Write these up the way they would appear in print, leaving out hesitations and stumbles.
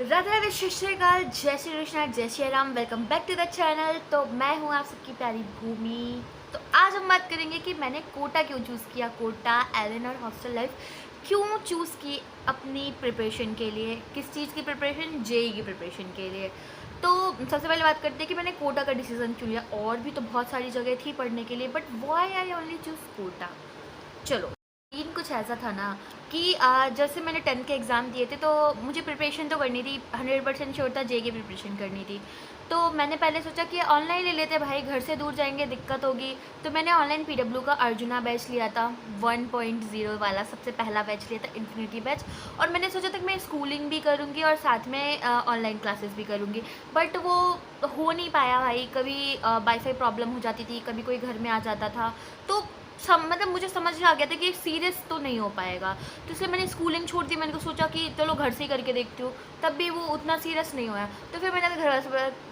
राधे राधे, सत श्री अकाल, जय श्री कृष्णा, जय Shri Ram. Welcome back to the channel. तो मैं हूँ आप सबकी प्यारी भूमि। तो आज हम बात करेंगे कि मैंने कोटा क्यों चूज़ किया, कोटा, एलन और हॉस्टल लाइफ क्यों चूज़ की अपनी प्रिपरेशन के लिए। किस चीज़ की प्रिपरेशन? जेई की प्रिपरेशन के लिए। तो सबसे पहले बात करते हैं कि मैंने कोटा का डिसीज़न क्यों लिया। और भी तो बहुत सारी जगह थी पढ़ने के लिए, but why I only choose Kota. चलो, सीन कुछ ऐसा था ना कि जैसे मैंने 10th के एग्ज़ाम दिए थे तो मुझे प्रिपरेशन तो करनी थी, 100% श्योर था जेई की प्रिपरेशन करनी थी। तो मैंने पहले सोचा कि ऑनलाइन ले लेते भाई, घर से दूर जाएंगे दिक्कत होगी। तो मैंने ऑनलाइन पीडब्ल्यू का अर्जुना बैच लिया था, 1.0 वाला सबसे पहला बैच लिया था, इन्फिनिटी बैच। और मैंने सोचा था कि मैं स्कूलिंग भी करूँगी और साथ में ऑनलाइन क्लासेस भी करूँगी, बट वो हो नहीं पाया भाई। कभी वाईफाई प्रॉब्लम हो जाती थी, कभी कोई घर में आ जाता था। तो मतलब मुझे समझ आ गया था कि सीरियस तो नहीं हो पाएगा, तो इसलिए मैंने स्कूलिंग छोड़ दी। मैंने तो सोचा कि चलो घर से ही करके देखती हूँ, तब भी वो उतना सीरियस नहीं हुआ। तो फिर मैंने अपने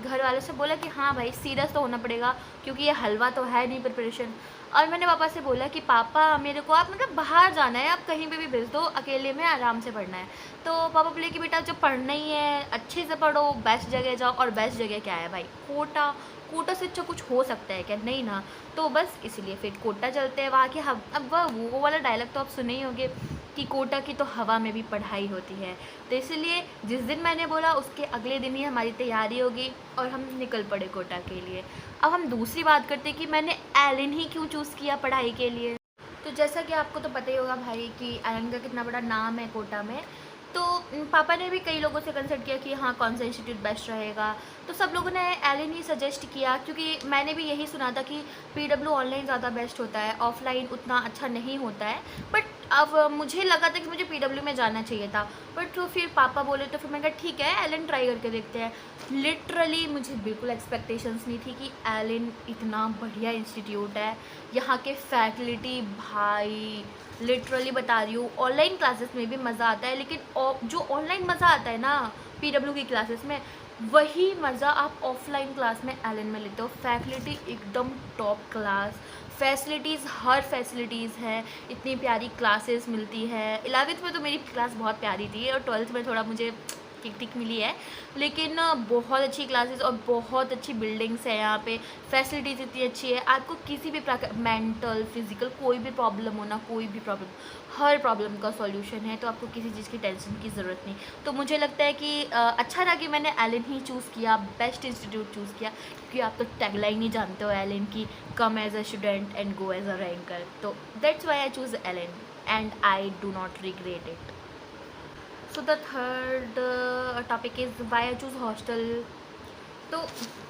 घर वालों से बोला कि हाँ भाई, सीरियस तो होना पड़ेगा क्योंकि ये हलवा तो है नहीं प्रिपरेशन। और मैंने पापा से बोला कि पापा मेरे को आप मतलब बाहर जाना है, आप कहीं पे भी भेज दो, अकेले में आराम से पढ़ना है। तो पापा बोले कि बेटा जब पढ़ना ही है अच्छे से पढ़ो, बेस्ट जगह जाओ। और बेस्ट जगह क्या है भाई? कोटा। कोटा से अच्छा कुछ हो सकता है क्या? नहीं ना। तो बस इसलिए फिर कोटा चलते हैं। वहाँ की अब वो वाला डायलॉग तो आप सुने ही होंगे कि कोटा की तो हवा में भी पढ़ाई होती है। तो इसलिए जिस दिन मैंने बोला उसके अगले दिन ही हमारी तैयारी होगी और हम निकल पड़े कोटा के लिए। अब हम दूसरी बात करते हैं कि मैंने एलन ही क्यों चूज़ किया पढ़ाई के लिए। तो जैसा कि आपको तो पता ही होगा भाई कि एलन का कितना बड़ा नाम है कोटा में। तो पापा ने भी कई लोगों से कंसल्ट किया कि हाँ कौन सा इंस्टीट्यूट बेस्ट रहेगा। तो सब लोगों ने एलन ही सजेस्ट किया, क्योंकि मैंने भी यही सुना था कि पीडब्ल्यू ऑनलाइन ज़्यादा बेस्ट होता है, ऑफलाइन उतना अच्छा नहीं होता है। बट अब मुझे लगा था कि मुझे पीडब्ल्यू में जाना चाहिए था, बट तो फिर पापा बोले तो फिर मैंने कहा ठीक है एलन ट्राई करके देखते हैं। लिटरली मुझे बिल्कुल एक्सपेक्टेशंस नहीं थी कि एलन इतना बढ़िया इंस्टीट्यूट है। यहाँ के फैकल्टी भाई, लिटरली बता रही हूँ, ऑनलाइन क्लासेस में भी मज़ा आता है, लेकिन जो ऑनलाइन मज़ा आता है ना पीडब्ल्यू की क्लासेस में, वही मज़ा आप ऑफलाइन क्लास में एलन में लेते हो। फैकल्टी एकदम टॉप क्लास, फैसिलिटीज़ हर फैसिलिटीज़ है, इतनी प्यारी क्लासेस मिलती है। 11th में तो मेरी क्लास बहुत प्यारी थी और 12th में थोड़ा मुझे ठीक ठीक मिली है, लेकिन बहुत अच्छी क्लासेस और बहुत अच्छी बिल्डिंग्स है यहाँ पे। फैसिलिटीज़ इतनी अच्छी है, आपको किसी भी प्रकार मेंटल फिजिकल कोई भी प्रॉब्लम हो ना, कोई भी प्रॉब्लम, हर प्रॉब्लम का सॉल्यूशन है। तो आपको किसी चीज़ की टेंशन की ज़रूरत नहीं। तो मुझे लगता है कि अच्छा था कि मैंने एलन ही चूज़ किया, बेस्ट इंस्टीट्यूट चूज़ किया, क्योंकि आप तो टैगलाइन ही जानते हो एलन की, come as a student and go as a ranker. तो that's why I choose Allen and I do not regret it. So the third topic is why I choose hostel. तो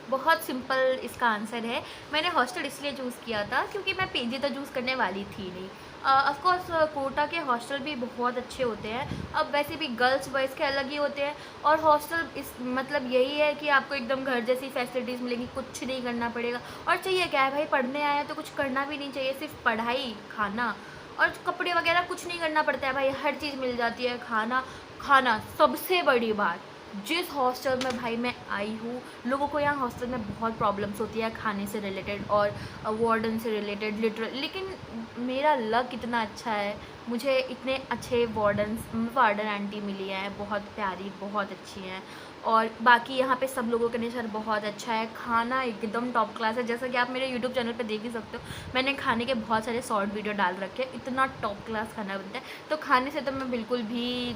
बहुत simple इसका answer है, मैंने hostel इसलिए choose किया था क्योंकि मैं पीजी तो चूज़ करने वाली थी नहीं। ऑफकोर्स कोटा के हॉस्टल भी बहुत अच्छे होते हैं, अब वैसे भी गर्ल्स बॉयज़ के अलग ही होते हैं। और हॉस्टल इस मतलब यही है कि आपको एकदम घर जैसी फैसिलिटीज़ मिलेंगी, कुछ नहीं करना पड़ेगा। और चाहिए क्या है भाई, पढ़ने आए हैं तो कुछ करना भी नहीं चाहिए, सिर्फ पढ़ाई, खाना और कपड़े वगैरह कुछ नहीं करना पड़ता है भाई, हर चीज़ मिल जाती है। खाना खाना सबसे बड़ी बात। जिस हॉस्टल में भाई मैं आई हूँ, लोगों को यहाँ हॉस्टल में बहुत प्रॉब्लम्स होती है खाने से रिलेटेड और वार्डन से रिलेटेड लिटरल, लेकिन मेरा लक इतना अच्छा है, मुझे इतने अच्छे वार्डन आंटी मिली हैं, बहुत प्यारी, बहुत अच्छी हैं। और बाकी यहाँ पे सब लोगों का नेचर बहुत अच्छा है, खाना एकदम टॉप क्लास है। जैसा कि आप मेरे यूट्यूब चैनल पे देख ही सकते हो, मैंने खाने के बहुत सारे शॉर्ट वीडियो डाल रखे हैं, इतना टॉप क्लास खाना बनता है। तो खाने से तो मैं बिल्कुल भी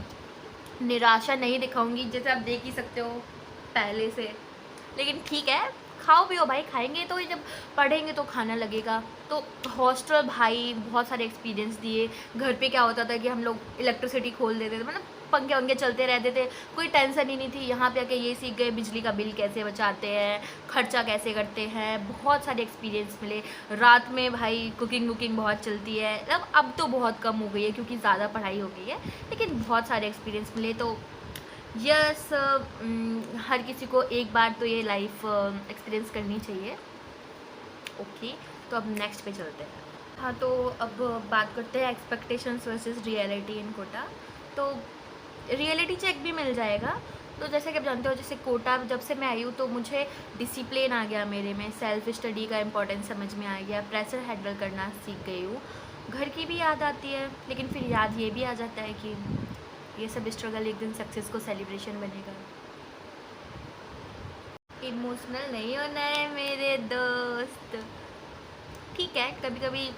निराशा नहीं दिखाऊंगी, जैसे आप देख ही सकते हो पहले से। लेकिन ठीक है, खाओ पियो भाई, खाएंगे तो, जब पढ़ेंगे तो खाना लगेगा। तो हॉस्टल भाई बहुत सारे एक्सपीरियंस दिए। घर पे क्या होता था कि हम लोग इलेक्ट्रिसिटी खोल देते थे, मतलब पंखे वंखे चलते रहते थे, कोई टेंशन ही नहीं थी। यहाँ पे आके ये सीख गए बिजली का बिल कैसे बचाते हैं, खर्चा कैसे करते हैं, बहुत सारे एक्सपीरियंस मिले। रात में भाई कुकिंग वुकिंग बहुत चलती है, अब तो बहुत कम हो गई है क्योंकि ज़्यादा पढ़ाई हो गई है, लेकिन बहुत सारे एक्सपीरियंस मिले। तो यस, हर किसी को एक बार तो ये लाइफ एक्सपीरियंस करनी चाहिए। ओके, तो अब नेक्स्ट पे चलते हैं। हाँ, तो अब बात करते हैं expectations versus reality in Kota. तो रियलिटी चेक भी मिल जाएगा। तो जैसे कि आप जानते हो, जैसे कोटा जब से मैं आई हूँ तो मुझे डिसिप्लिन आ गया मेरे में, सेल्फ स्टडी का इंपॉर्टेंस समझ में आ गया, प्रेशर हैंडल करना सीख गई हूँ। घर की भी याद आती है, लेकिन फिर याद ये भी आ जाता है कि ये सब स्ट्रगल एक दिन सक्सेस को सेलिब्रेशन बनेगा। इमोशनल नहीं होना है मेरे दोस्त। ठीक है, कभी कभी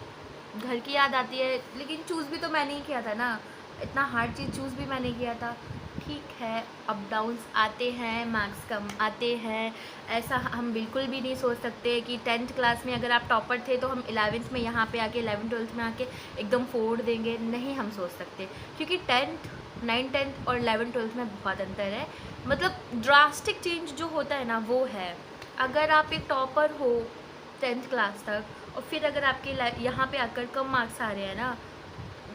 घर की याद आती है, लेकिन चूज़ भी तो मैंने ही किया था ना, इतना हार्ड चीज़ चूज़ भी मैंने किया था। ठीक है, अप डाउन्स आते हैं, मार्क्स कम आते हैं, ऐसा हम बिल्कुल भी नहीं सोच सकते कि 10th क्लास में अगर आप टॉपर थे तो हम 11th में यहाँ पे आके 11th-12th में आके एकदम फोड़ देंगे, नहीं हम सोच सकते, क्योंकि 10th 9th-10th और 11th-12th में बहुत अंतर है। मतलब ड्रास्टिक चेंज जो होता है ना वो है। अगर आप एक टॉपर हो 10th क्लास तक, और फिर अगर आपके यहाँ पे आकर कम मार्क्स आ रहे हैं ना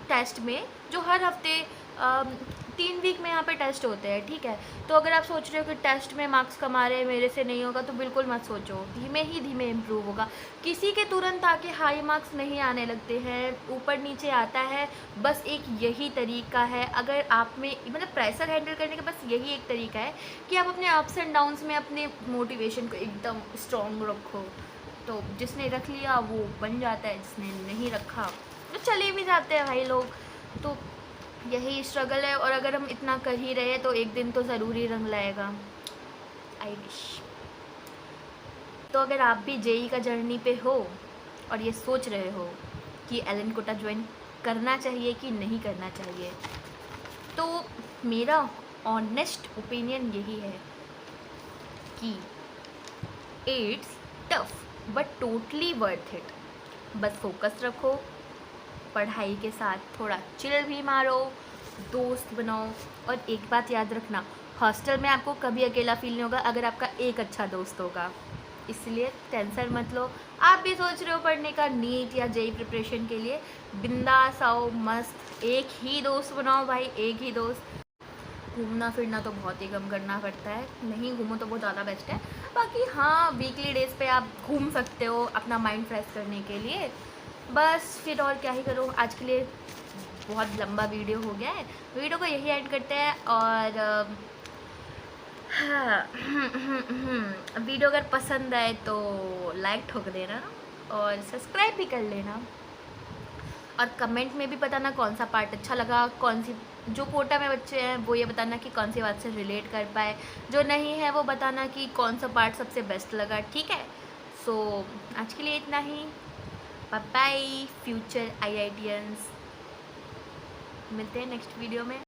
टेस्ट में, जो हर हफ्ते 3 वीक में यहाँ पे टेस्ट होते हैं, ठीक है, तो अगर आप सोच रहे हो कि टेस्ट में मार्क्स कम आ रहे हैं, मेरे से नहीं होगा, तो बिल्कुल मत सोचो, धीमे ही धीमे इम्प्रूव होगा। किसी के तुरंत आके हाई मार्क्स नहीं आने लगते हैं, ऊपर नीचे आता है, बस एक यही तरीका है। अगर आप में मतलब प्रेशर हैंडल करने का बस यही एक तरीका है कि आप अपने अप्स एंड डाउन्स में अपने मोटिवेशन को एकदम स्ट्रॉन्ग रखो। तो जिसने रख लिया वो बन जाता है, जिसने नहीं रखा तो चले भी जाते हैं भाई लोग। तो यही स्ट्रगल है, और अगर हम इतना कर ही रहे तो एक दिन तो ज़रूरी रंग लाएगा, आई विश। तो अगर आप भी जेई का जर्नी पे हो और ये सोच रहे हो कि एलन कोटा ज्वाइन करना चाहिए कि नहीं करना चाहिए, तो मेरा ऑनेस्ट ओपिनियन यही है कि it's tough but totally worth it. बस फोकस रखो, पढ़ाई के साथ थोड़ा चिल भी मारो, दोस्त बनाओ, और एक बात याद रखना, हॉस्टल में आपको कभी अकेला फील नहीं होगा अगर आपका एक अच्छा दोस्त होगा। इसलिए टेंशन मत लो। आप भी सोच रहे हो पढ़ने का, नीट या जेई प्रिपरेशन के लिए, बिंदास आओ, मस्त एक ही दोस्त बनाओ भाई, एक ही दोस्त। घूमना फिरना तो बहुत ही कम करना पड़ता है, नहीं घूमो तो बहुत ज़्यादा बेस्ट है। बाकी हाँ, वीकली डेज़ पे आप घूम सकते हो अपना माइंड फ्रेश करने के लिए। बस फिर और क्या ही करो, आज के लिए बहुत लंबा वीडियो हो गया है, वीडियो को यही एंड करते हैं। और हाँ, वीडियो अगर पसंद आए तो लाइक ठोक देना और सब्सक्राइब भी कर लेना, और कमेंट में भी बताना कौन सा पार्ट अच्छा लगा, कौन सी जो कोटा में बच्चे हैं वो ये बताना कि कौन सी बात से रिलेट कर पाए, जो नहीं है वो बताना कि कौन सा पार्ट सबसे बेस्ट लगा, ठीक है। सो आज के लिए इतना ही, बाय बाय फ्यूचर IITians, मिलते हैं नेक्स्ट वीडियो में।